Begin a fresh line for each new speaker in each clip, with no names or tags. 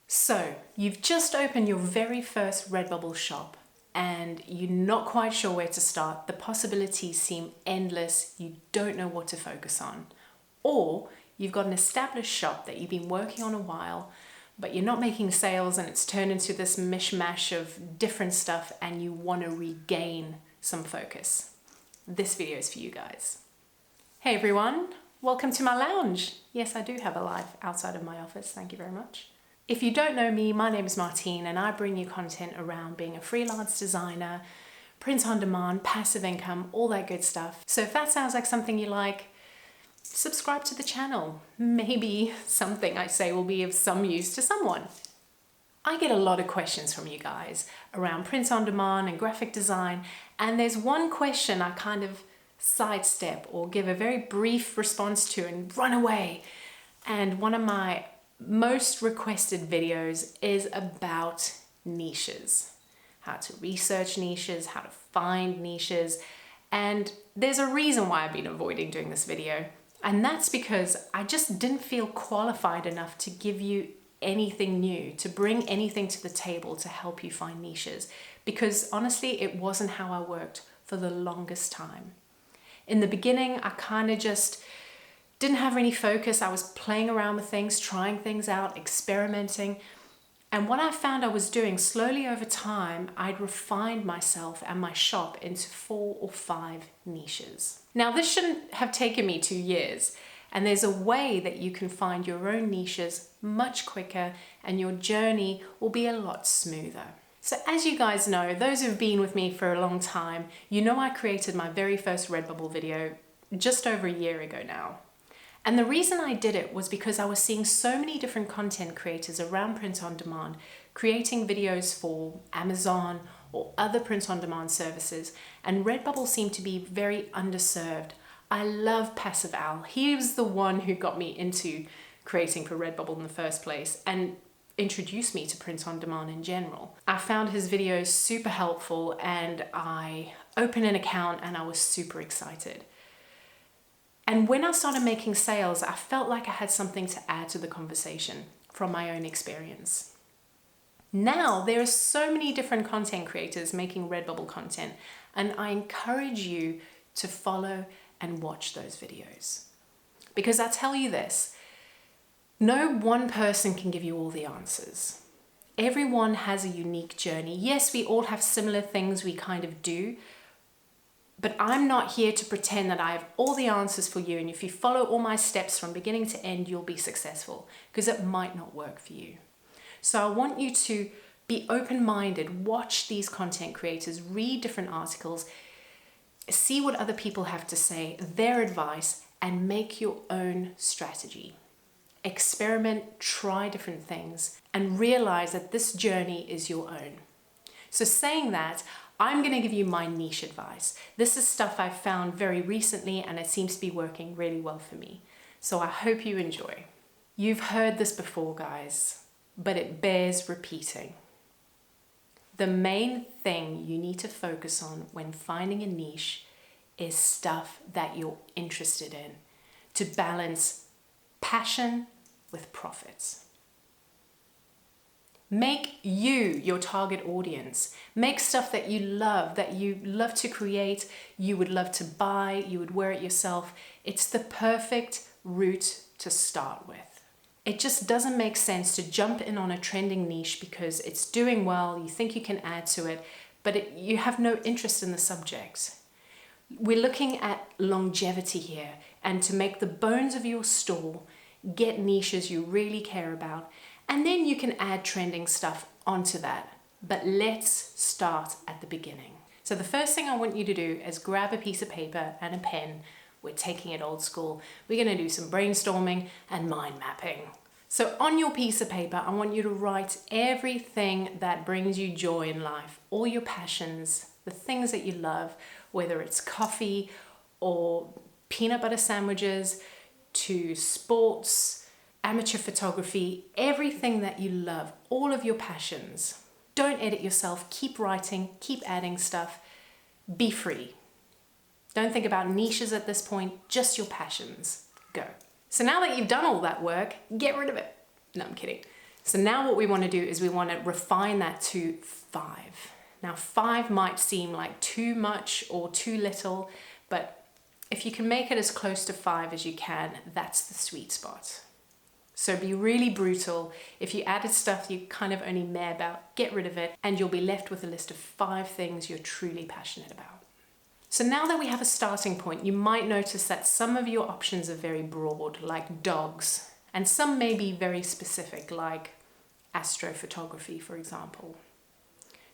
So, you've just opened your very first Redbubble shop and you're not quite sure where to start. The possibilities seem endless. You don't know what to focus on. Or you've got an established shop that you've been working on a while, but you're not making sales and it's turned into this mishmash of different stuff and you want to regain some focus. This video is for you guys. Hey everyone, welcome to my lounge. Yes, I do have a life outside of my office. Thank you very much. If you don't know me, my name is Martine and I bring you content around being a freelance designer, print on demand, passive income, all that good stuff. So if that sounds like something you like, subscribe to the channel. Maybe something I say will be of some use to someone. I get a lot of questions from you guys around print on demand and graphic design, and there's one question I kind of sidestep or give a very brief response to and run away. And one of my most requested videos is about niches, how to research niches, how to find niches. And there's a reason why I've been avoiding doing this video. And that's because I just didn't feel qualified enough to give you anything new, to bring anything to the table to help you find niches. Because honestly, it wasn't how I worked for the longest time. In the beginning, I kind of just didn't have any focus. I was playing around with things, trying things out, experimenting. And what I found I was doing slowly over time, I'd refined myself and my shop into 4 or 5 niches. Now, this shouldn't have taken me 2 years. And there's a way that you can find your own niches much quicker and your journey will be a lot smoother. So as you guys know, those who've been with me for a long time, you know I created my very first Redbubble video just over a year ago now. And the reason I did it was because I was seeing so many different content creators around print on demand creating videos for Amazon or other print on demand services, and Redbubble seemed to be very underserved. I love Passive Al. He was the one who got me into creating for Redbubble in the first place and introduced me to print on demand in general. I found his videos super helpful and I opened an account and I was super excited. And when I started making sales, I felt like I had something to add to the conversation from my own experience. Now, there are so many different content creators making Redbubble content, and I encourage you to follow and watch those videos. Because I tell you this, no one person can give you all the answers. Everyone has a unique journey. Yes, we all have similar things we kind of do, but I'm not here to pretend that I have all the answers for you and if you follow all my steps from beginning to end, you'll be successful, because it might not work for you. So I want you to be open-minded, watch these content creators, read different articles, see what other people have to say, their advice, and make your own strategy. Experiment, try different things, and realize that this journey is your own. So saying that, I'm going to give you my niche advice. This is stuff I've found very recently and it seems to be working really well for me. So I hope you enjoy. You've heard this before, guys, but it bears repeating. The main thing you need to focus on when finding a niche is stuff that you're interested in to balance passion with profits. Make you your target audience. Make stuff that you love to create, you would love to buy, you would wear it yourself. It's the perfect route to start with. It just doesn't make sense to jump in on a trending niche because it's doing well, you think you can add to it, but you have no interest in the subject. We're looking at longevity here, and to make the bones of your store, get niches you really care about, and then you can add trending stuff onto that. But let's start at the beginning. So the first thing I want you to do is grab a piece of paper and a pen. We're taking it old school. We're going to do some brainstorming and mind mapping. So on your piece of paper, I want you to write everything that brings you joy in life, all your passions, the things that you love, whether it's coffee or peanut butter sandwiches to sports, amateur photography, everything that you love, all of your passions. Don't edit yourself, keep writing, keep adding stuff, be free. Don't think about niches at this point, just your passions. Go. So now that you've done all that work, get rid of it. No, I'm kidding. So now what we want to do is we want to refine that to 5. Now 5 might seem like too much or too little, but if you can make it as close to 5 as you can, that's the sweet spot. So be really brutal. If you added stuff you kind of only meh about, get rid of it, and you'll be left with a list of 5 things you're truly passionate about. So now that we have a starting point, you might notice that some of your options are very broad, like dogs, and some may be very specific, like astrophotography, for example.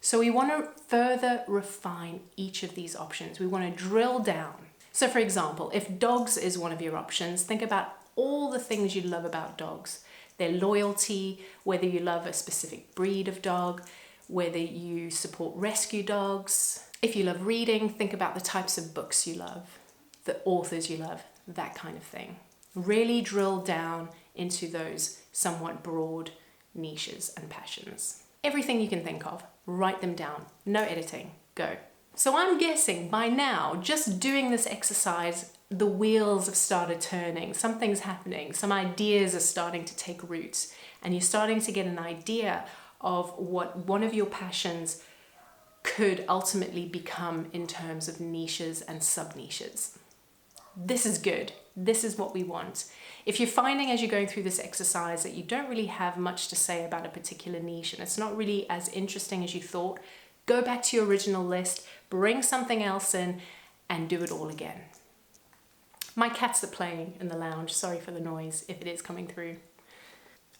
So we want to further refine each of these options. We want to drill down. So for example, if dogs is one of your options, think about all the things you love about dogs. Their loyalty, whether you love a specific breed of dog, whether you support rescue dogs. If you love reading, think about the types of books you love, the authors you love, that kind of thing. Really drill down into those somewhat broad niches and passions. Everything you can think of, write them down. No editing, go. So I'm guessing by now, just doing this exercise, the wheels have started turning, something's happening, some ideas are starting to take roots, and you're starting to get an idea of what one of your passions could ultimately become in terms of niches and sub-niches. This is good. This is what we want. If you're finding as you're going through this exercise that you don't really have much to say about a particular niche and it's not really as interesting as you thought, go back to your original list, bring something else in, and do it all again. My cats are playing in the lounge. Sorry for the noise if it is coming through.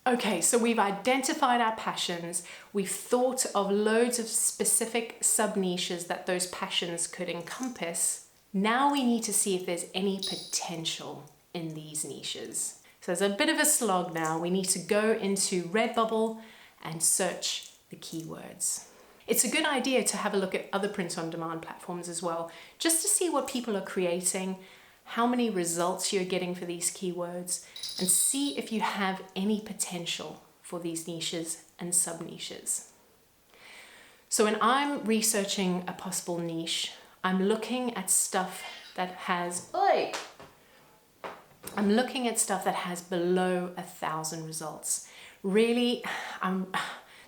Okay, so we've identified our passions. We've thought of loads of specific sub-niches that those passions could encompass. Now we need to see if there's any potential in these niches. So there's a bit of a slog now. We need to go into Redbubble and search the keywords. It's a good idea to have a look at other print-on-demand platforms as well, just to see what people are creating, how many results you're getting for these keywords, and see if you have any potential for these niches and sub-niches. So when I'm researching a possible niche, I'm looking at stuff that has below 1,000 results. Really,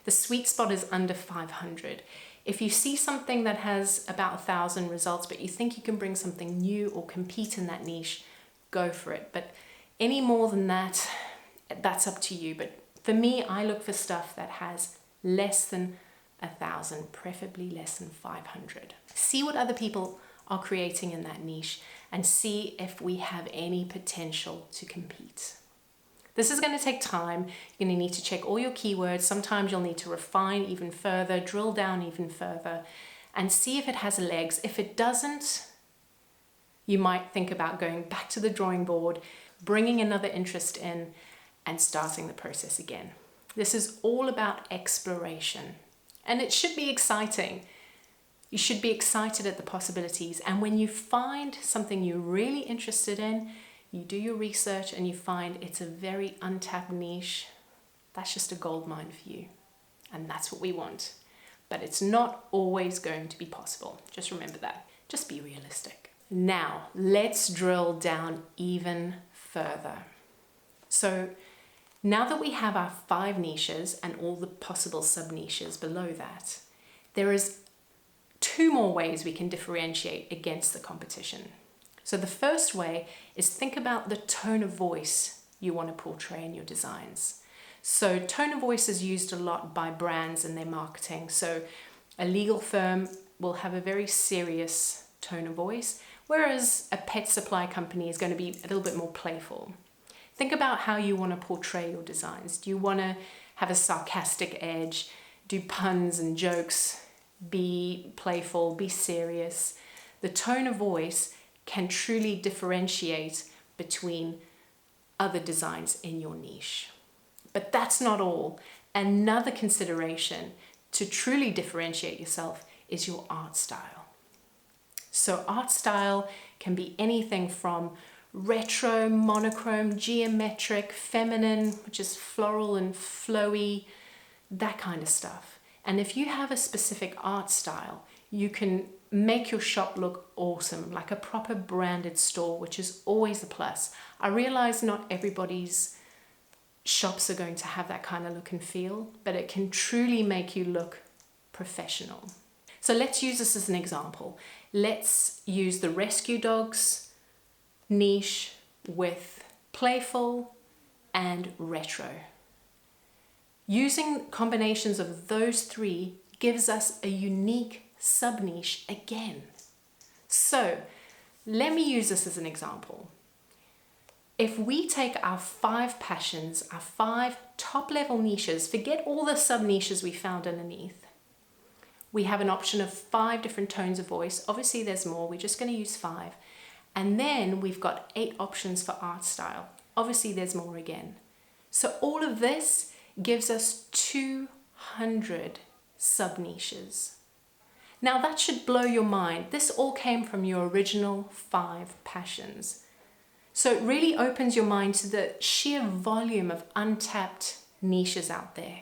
the sweet spot is under 500. If you see something that has about 1,000 results, but you think you can bring something new or compete in that niche, go for it. But any more than that, that's up to you. But for me, I look for stuff that has less than 1,000, preferably less than 500. See what other people are creating in that niche and see if we have any potential to compete. This is going to take time. You're going to need to check all your keywords. Sometimes you'll need to refine even further, drill down even further, and see if it has legs. If it doesn't, you might think about going back to the drawing board, bringing another interest in, and starting the process again. This is all about exploration, and it should be exciting. You should be excited at the possibilities, and when you find something you're really interested in, you do your research and you find it's a very untapped niche, that's just a gold mine for you. And that's what we want. But it's not always going to be possible. Just remember that. Just be realistic. Now, let's drill down even further. So now that we have our 5 niches and all the possible sub-niches below that, there is 2 more ways we can differentiate against the competition. So the first way is think about the tone of voice you want to portray in your designs. So tone of voice is used a lot by brands in their marketing. So a legal firm will have a very serious tone of voice, whereas a pet supply company is going to be a little bit more playful. Think about how you want to portray your designs. Do you want to have a sarcastic edge, do puns and jokes, be playful, be serious? The tone of voice can truly differentiate between other designs in your niche. But that's not all. Another consideration to truly differentiate yourself is your art style. So art style can be anything from retro, monochrome, geometric, feminine, which is floral and flowy, that kind of stuff. And if you have a specific art style, you can make your shop look awesome, like a proper branded store, which is always a plus. I realize not everybody's shops are going to have that kind of look and feel, but it can truly make you look professional. So let's use this as an example. Let's use the rescue dogs niche with playful and retro. Using combinations of those three gives us a unique sub-niche again. So let me use this as an example. If we take our 5 passions, our 5 top-level niches, forget all the sub-niches we found underneath. We have an option of 5 different tones of voice. Obviously there's more, we're just going to use 5. And then we've got 8 options for art style. Obviously there's more again. So all of this gives us 200 sub-niches. Now that should blow your mind. This all came from your original 5 passions. So it really opens your mind to the sheer volume of untapped niches out there.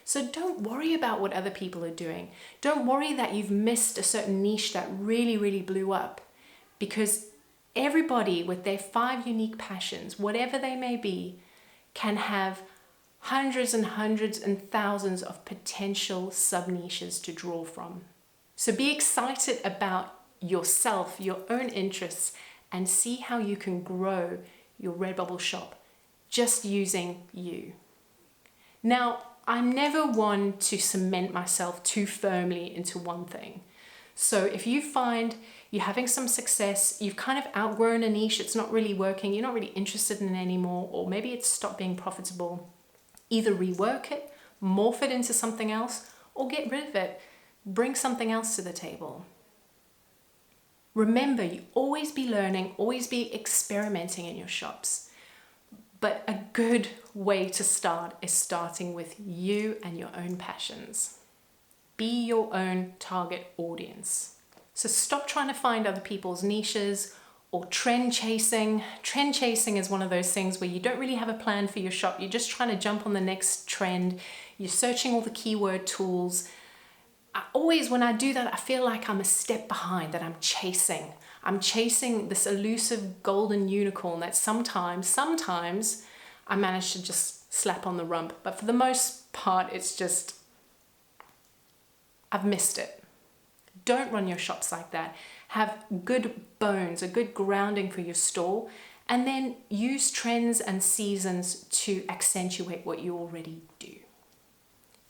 So don't worry about what other people are doing. Don't worry that you've missed a certain niche that really, really blew up, because everybody with their 5 unique passions, whatever they may be, can have hundreds and hundreds and thousands of potential sub-niches to draw from. So be excited about yourself, your own interests, and see how you can grow your Redbubble shop just using you. Now, I'm never one to cement myself too firmly into one thing. So if you find you're having some success, you've kind of outgrown a niche, it's not really working, you're not really interested in it anymore, or maybe it's stopped being profitable, either rework it, morph it into something else, or get rid of it. Bring something else to the table. Remember, you always be learning, always be experimenting in your shops. But a good way to start is starting with you and your own passions. Be your own target audience. So stop trying to find other people's niches or trend chasing. Trend chasing is one of those things where you don't really have a plan for your shop. You're just trying to jump on the next trend. You're searching all the keyword tools. When I do that, I feel like I'm a step behind, that I'm chasing. I'm chasing this elusive golden unicorn that sometimes I manage to just slap on the rump. But for the most part, it's just, I've missed it. Don't run your shops like that. Have good bones, a good grounding for your store, and then use trends and seasons to accentuate what you already do.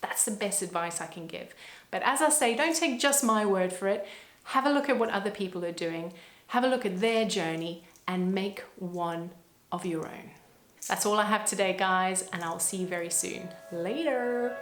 That's the best advice I can give. But as I say, don't take just my word for it. Have a look at what other people are doing. Have a look at their journey and make one of your own. That's all I have today, guys, and I'll see you very soon. Later.